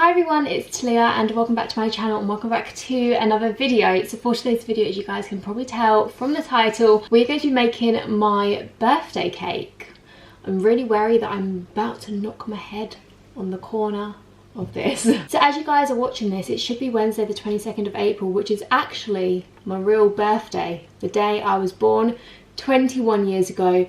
Hi everyone, it's Talia and welcome back to my channel and welcome back to another video. So for today's video, as you guys can probably tell from the title, we're going to be making my birthday cake. I'm really wary that I'm about to knock my head on the corner of this. So as you guys are watching this, it should be Wednesday the 22nd of April, which is actually my real birthday, the day I was born 21 years ago,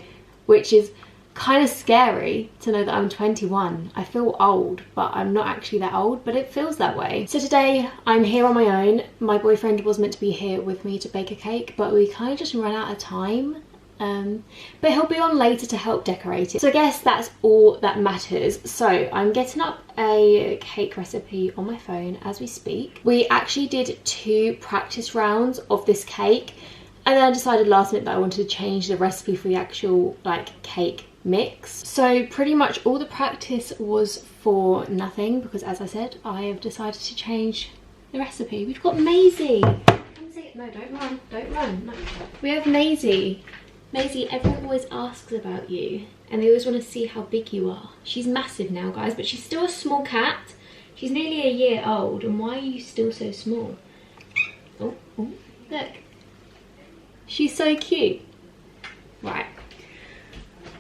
which is kind of scary to know that I'm 21. I feel old, but I'm not actually that old, but it feels that way. So today I'm here on my own. My boyfriend was meant to be here with me to bake a cake, but we kind of just ran out of time. But he'll be on later to help decorate it. So I guess that's all that matters. So I'm getting up a cake recipe on my phone as we speak. We actually did 2 practice rounds of this cake, and then I decided last minute that I wanted to change the recipe for the actual cake mix. So pretty much all the practice was for nothing because, as I said, I have decided to change the recipe. We've got Maisie. Come see it. No, don't run. Don't run. No. We have Maisie. Maisie, everyone always asks about you and they always want to see how big you are. She's massive now, guys, but she's still a small cat. She's nearly a year old, and why are you still so small? Oh, look. She's so cute. Right.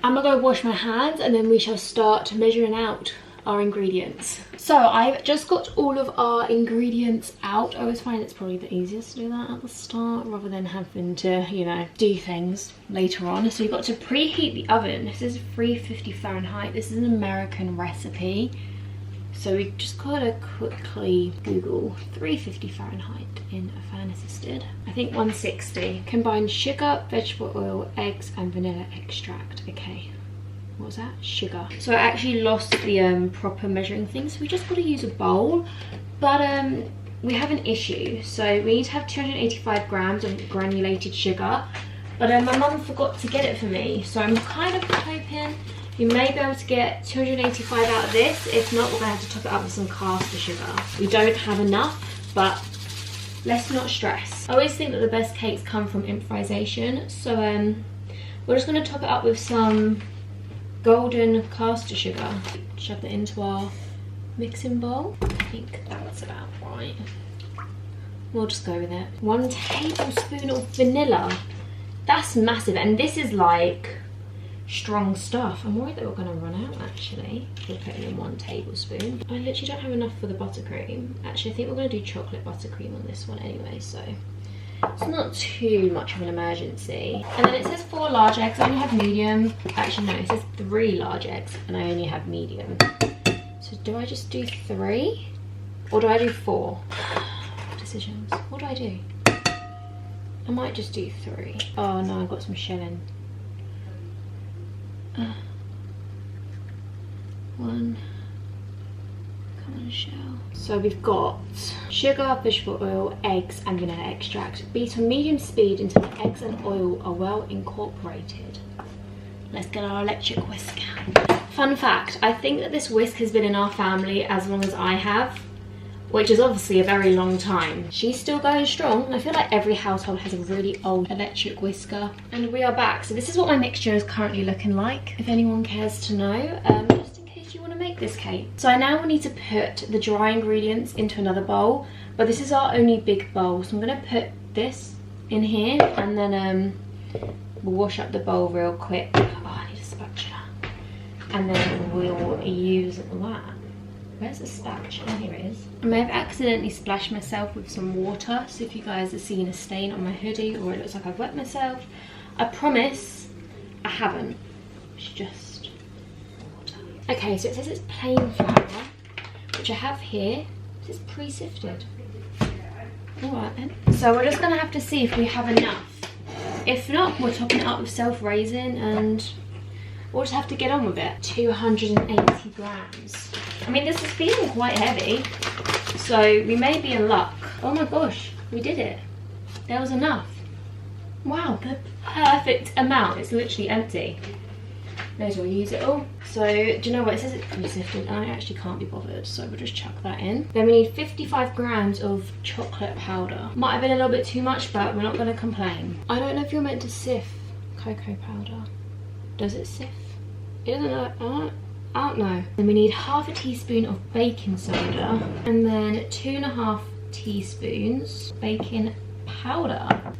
I'm gonna go wash my hands and then we shall start measuring out our ingredients. So I've just got all of our ingredients out. I always find it's probably the easiest to do that at the start rather than having to, you know, do things later on. So you've got to preheat the oven. This is 350 Fahrenheit. This is an American recipe. So we just gotta quickly Google 350 Fahrenheit in a fan assisted. I think 160. Combine sugar, vegetable oil, eggs and vanilla extract. Okay, what was that? Sugar. So I actually lost the proper measuring thing, so we just gotta use a bowl. But we have an issue. So we need to have 285 grams of granulated sugar. But my mum forgot to get it for me. So I'm kind of hoping you may be able to get 285 out of this. If not, we're going to have to top it up with some caster sugar. We don't have enough, but let's not stress. I always think that the best cakes come from improvisation. So we're just going to top it up with some golden caster sugar. Shove that into our mixing bowl. I think that's about right. We'll just go with it. 1 tablespoon of vanilla. That's massive, and this is like strong stuff. I'm worried that we're going to run out actually. We're putting in 1 tablespoon. I literally don't have enough for the buttercream. Actually, I think we're going to do chocolate buttercream on this one anyway, so it's not too much of an emergency. And then it says 4 large eggs. I only have medium. Actually no, it says 3 large eggs and I only have medium. So do I just do 3 or do I do 4? Decisions. What do I do? I might just do 3. Oh no, I've got some shelling. 1. Come on, shell. So we've got sugar, vegetable oil, eggs and vanilla extract. Beat on medium speed until the eggs and oil are well incorporated. Let's get our electric whisk out. Fun fact, I think that this whisk has been in our family as long as I have, which is obviously a very long time. She's still going strong. I feel like every household has a really old electric whisker. And we are back. So this is what my mixture is currently looking like, if anyone cares to know, just in case you want to make this cake. So I now need to put the dry ingredients into another bowl, but this is our only big bowl. So I'm gonna put this in here and then we'll wash up the bowl real quick. Oh, I need a spatula. And then we'll use that. Where's the spatula? Here it is. I may have accidentally splashed myself with some water, so if you guys are seeing a stain on my hoodie or it looks like I've wet myself, I promise I haven't. It's just water. Okay, so it says it's plain flour, which I have here. This is pre-sifted. Alright then. So we're just going to have to see if we have enough. If not, we're topping it up with self-raising and we'll just have to get on with it. 280 grams. I mean, this is feeling quite heavy, so we may be in luck. Oh my gosh, we did it. There was enough. Wow, the perfect amount. It's literally empty. May as well use it all. So, do you know what? It says it's pre-sifted and I actually can't be bothered, so we'll just chuck that in. Then we need 55 grams of chocolate powder. Might have been a little bit too much, but we're not going to complain. I don't know if you're meant to sift cocoa powder. Does it sift? It doesn't know. Oh no. Then we need half a teaspoon of baking soda and then 2.5 teaspoons baking powder.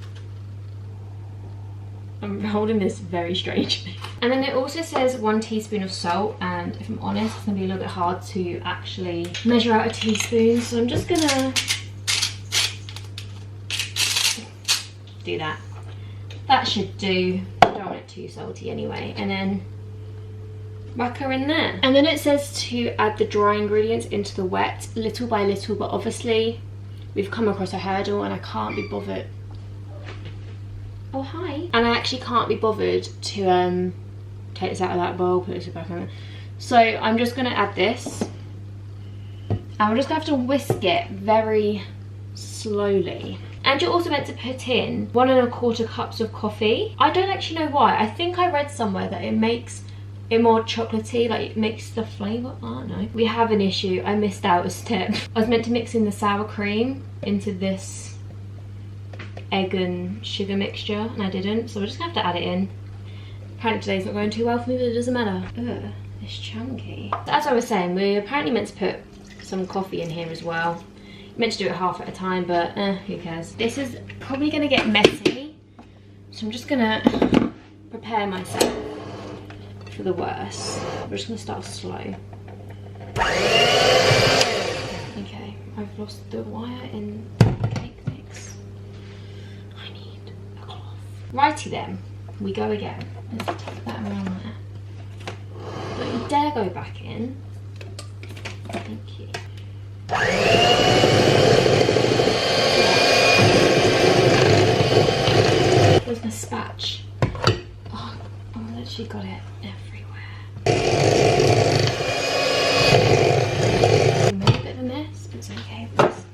I'm holding this very strangely. And then it also says 1 teaspoon of salt, and if I'm honest, it's gonna be a little bit hard to actually measure out a teaspoon, so I'm just gonna do that. That should do. I don't want it too salty anyway. And then whack her in there. And then it says to add the dry ingredients into the wet little by little, but obviously we've come across a hurdle and I can't be bothered. Oh hi. And I actually can't be bothered to take this out of that bowl, put this back on it. So I'm just gonna add this and we're just gonna have to whisk it very slowly. And you're also meant to put in 1.25 cups of coffee. I don't actually know why. I think I read somewhere that it makes it more chocolatey, like it makes the flavour. I don't know. We have an issue. I missed out a step. I was meant to mix in the sour cream into this egg and sugar mixture and I didn't, so we're just gonna have to add it in. Apparently today's not going too well for me, but it doesn't matter. Ugh, it's chunky. So as I was saying, we're apparently meant to put some coffee in here as well. Meant to do it half at a time, but who cares. This is probably gonna get messy, so I'm just gonna prepare myself for the worst. We're just gonna start slow. Okay, I've lost the wire in the cake mix. I need a cloth. Righty then, we go again. Let's tuck that around there. Don't you dare go back in. Thank you. Where's my spatch? Oh, I've literally got it everywhere. I made a bit of a mess, but it's okay. Let's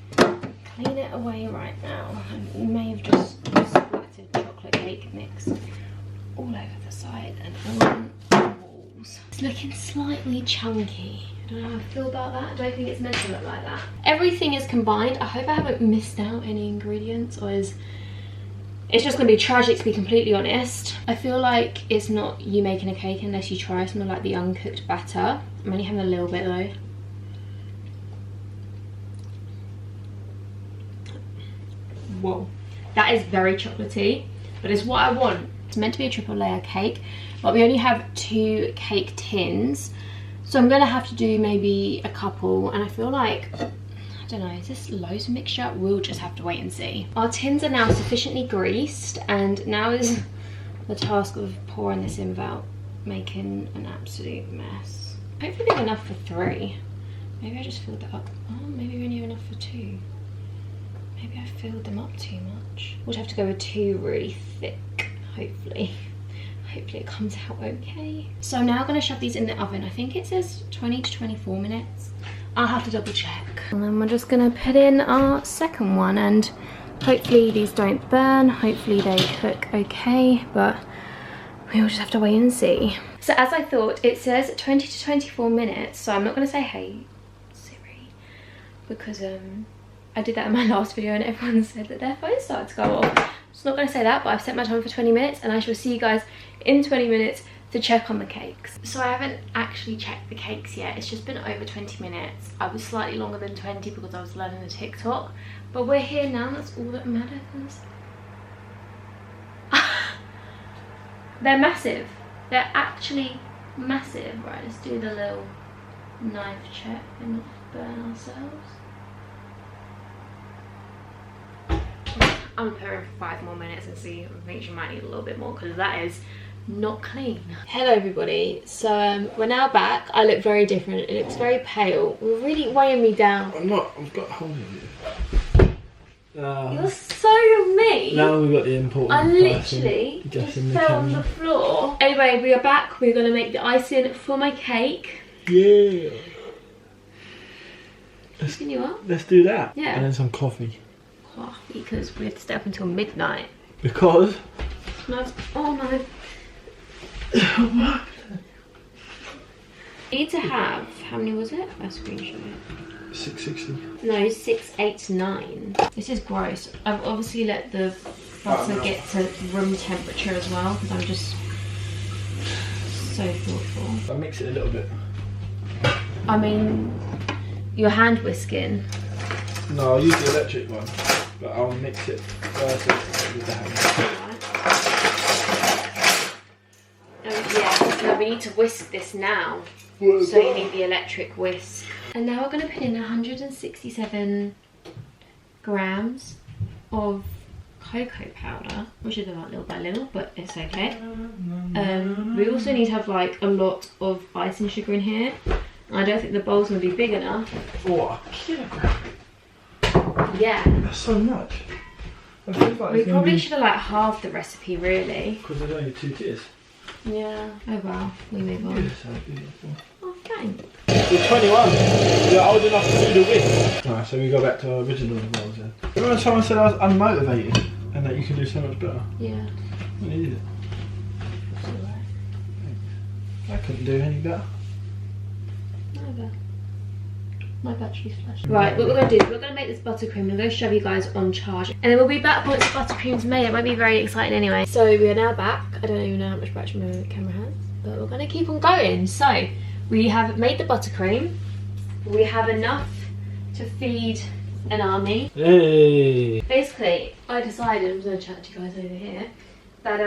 clean it away right now. I may have just splattered chocolate cake mix all over the side and on the walls. It's looking slightly chunky. I don't know how I feel about that. I don't think it's meant to look like that. Everything is combined. I hope I haven't missed out any ingredients, or it's just going to be tragic, to be completely honest. I feel like it's not you making a cake unless you try some of like the uncooked batter. I'm only having a little bit though. Whoa, that is very chocolatey, but it's what I want. It's meant to be a triple layer cake, but we only have 2 cake tins. So I'm gonna have to do maybe a couple, and I feel like, I don't know, is this loads of mixture? We'll just have to wait and see. Our tins are now sufficiently greased, and now is the task of pouring this in without making an absolute mess. Hopefully we have enough for 3. Maybe I just filled that up. Oh, maybe we only have enough for 2. Maybe I filled them up too much. We'll have to go with 2 really thick, hopefully. Hopefully it comes out okay. So I'm now going to shove these in the oven. I think it says 20 to 24 minutes. I'll have to double check. And then we're just going to put in our second one, and hopefully these don't burn. Hopefully they cook okay, but we'll just have to wait and see. So as I thought, it says 20 to 24 minutes. So I'm not going to say, hey Siri, because I did that in my last video and everyone said that their phone started to go off. I'm not going to say that, but I've set my time for 20 minutes and I shall see you guys in 20 minutes to check on the cakes. So I haven't actually checked the cakes yet. It's just been over 20 minutes. I was slightly longer than 20 because I was learning the TikTok. But we're here now, that's all that matters. They're massive. They're actually massive. Right, let's do the little knife check and not burn ourselves. I'm gonna put her in for 5 more minutes and see. I think she might need a little bit more because that is not clean. Hello everybody. So we're now back. I look very different. It looks very pale. You're really weighing me down. I'm not. I've got a hole in it. You're so mean. Now we've got the important I literally just fell on the floor. Anyway, we are back. We're gonna make the icing for my cake. Yeah. Picking you up? Let's do that. Yeah. And then some coffee. Coffee, because we have to stay up until midnight. Because? No. Oh no. What? You need to have, how many was it? I screenshot it. 660. No, 689. This is gross. I've obviously let the butter get to room temperature as well because I'm just so thoughtful. I mix it a little bit. I mean, you're hand whisking. No, I'll use the electric one, but I'll mix it first with the hand. Yeah, no, we need to whisk this now. So you need the electric whisk. And now we're going to put in 167 grams of cocoa powder, which is about little by little, but it's okay. We also need to have like a lot of icing sugar in here. I don't think the bowl's going to be big enough. Oh, a kilogram. Yeah. That's so much. I feel like We probably should have like halved the recipe really. Because there's only 2 tiers. Yeah. Oh well, we move on. So beautiful. Oh, thanks. You're 21. You're old enough to do the whisk. Alright, so we go back to our original bowls then. Remember someone said I was unmotivated and that you can do so much better? Yeah. I needed it. I couldn't do any better. Neither. My battery's flashing. Right, what we're going to do is we're going to make this buttercream. I'm going to show you guys on charge. And then we'll be back once the buttercream's made. It won't be very exciting anyway. So we are now back. I don't even know how much battery my camera has, but we're going to keep on going. So we have made the buttercream. We have enough to feed an army. Hey! Basically, I decided, I'm going to chat to you guys over here, that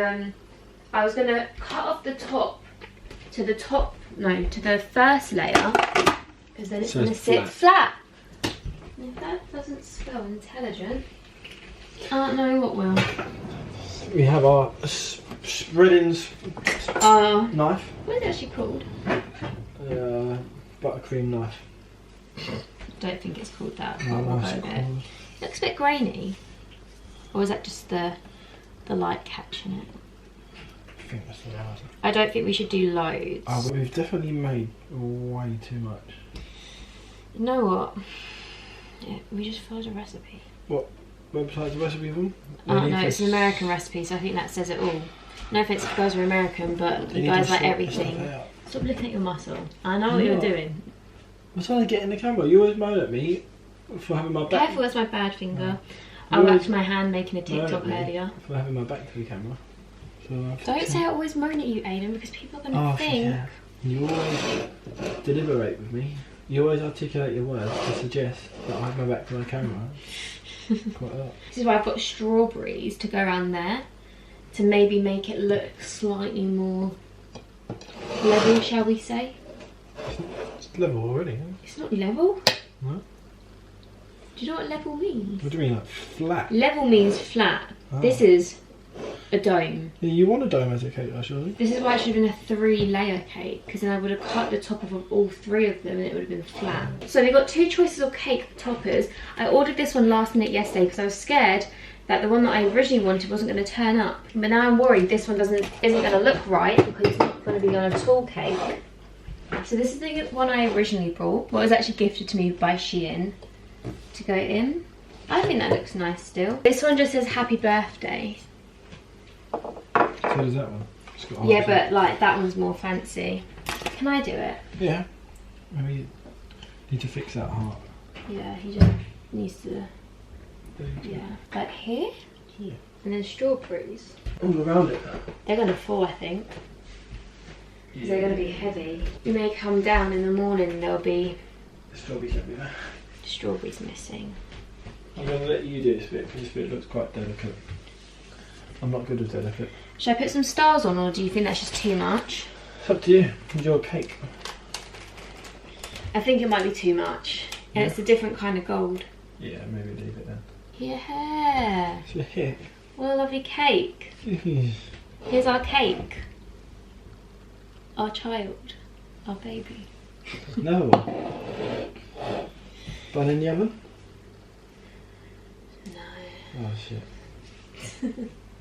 I was going to cut off the top to the first layer, because then it's going to sit flat. And if that doesn't spell intelligent, I don't know what will. We have our spreadings knife. What is it actually called? Buttercream knife. Don't think it's called that. No, We'll what's go it with it. called? Looks a bit grainy. Or is that just the light catching it? I think that's the last. I don't think we should do loads. Oh, but we've definitely made way too much. You know what? Yeah, we just followed a recipe. What website's the recipe from? Oh no, it's an American recipe, so I think that says it all. No offense if you guys are American, but you guys like everything. Stop looking at your muscle. I know what you're doing. I'm trying to get in the camera. You always moan at me for having my back. Careful, that's my bad finger. I whacked my hand making a TikTok earlier. For having my back to the camera. So don't say I always moan at you, Aiden, because people are going to think. Yeah. You always deliberate with me. You always articulate your words to suggest that I have my back to my camera. Quite a lot. This is why I've got strawberries to go around there to maybe make it look slightly more level, shall we say? It's level already, isn't it? It's not level. What? Do you know what level means? What do you mean, like flat? Level means flat. Oh. This is a dome. Yeah, you want a dome as a cake, surely? This is why it should have been a 3-layer cake, because then I would have cut the top of all 3 of them and it would have been flat. So we got 2 choices of cake toppers. I ordered this one last minute yesterday because I was scared that the one that I originally wanted wasn't going to turn up. But now I'm worried this one isn't going to look right because it's not going to be on a tall cake. So this is the one I originally bought. What was actually gifted to me by Shein to go in. I think that looks nice still. This one just says happy birthday. So does that one. It's got Yeah, but like that one's more fancy. Can I do it? Yeah. Maybe you need to fix that heart. Yeah, he just needs to. Yeah, like here. Yeah. And then strawberries. All around it. They're gonna fall, I think. Because they're gonna be heavy. You may come down in the morning and there'll be Strawberries everywhere. Strawberries missing. I'm going to let you do this bit because this bit looks quite delicate. I'm not good with delicate. Should I put some stars on, or do you think that's just too much? It's up to you. Enjoy cake. I think it might be too much. And it's a different kind of gold. Yeah, maybe leave it then. Yeah. So here. What a lovely cake. Here's our cake. Our child. Our baby. No. Bun in the oven? No. Oh shit.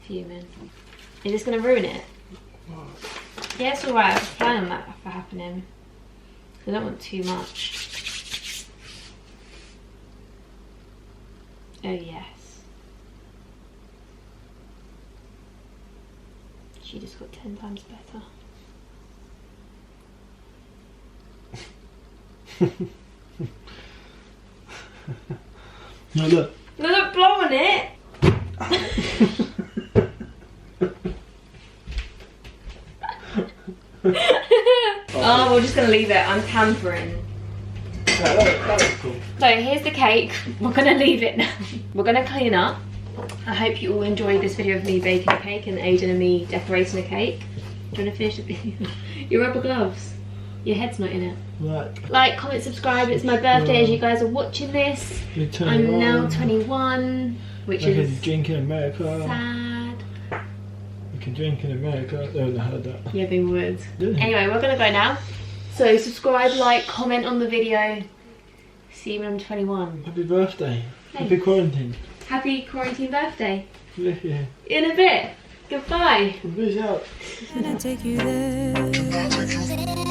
Fuming. Is this going to ruin it? What? Yeah, it's alright. I was planning on that for happening. I don't want too much. Oh yes. She just got 10 times better. No, look. No, don't blow on it! Oh, we're just going to leave it. I'm tampering. That looks cool. So here's the cake. We're gonna leave it now. We're gonna clean up. I hope you all enjoyed this video of me baking a cake and Aiden and me decorating a cake. Do you want to finish the video? Your rubber gloves. Your head's not in it. Like, comment, subscribe. It's my birthday as you guys are watching this. I'm now 21, which is drink in America. sad. You can drink in America. Oh, I heard that. Yeah, they would. Really? Anyway, we're gonna go now. So subscribe, like, comment on the video. See you when I'm 21. Happy birthday. Thanks. Happy quarantine. Happy quarantine birthday. Yeah. In a bit. Goodbye. Peace out. Can I take you there?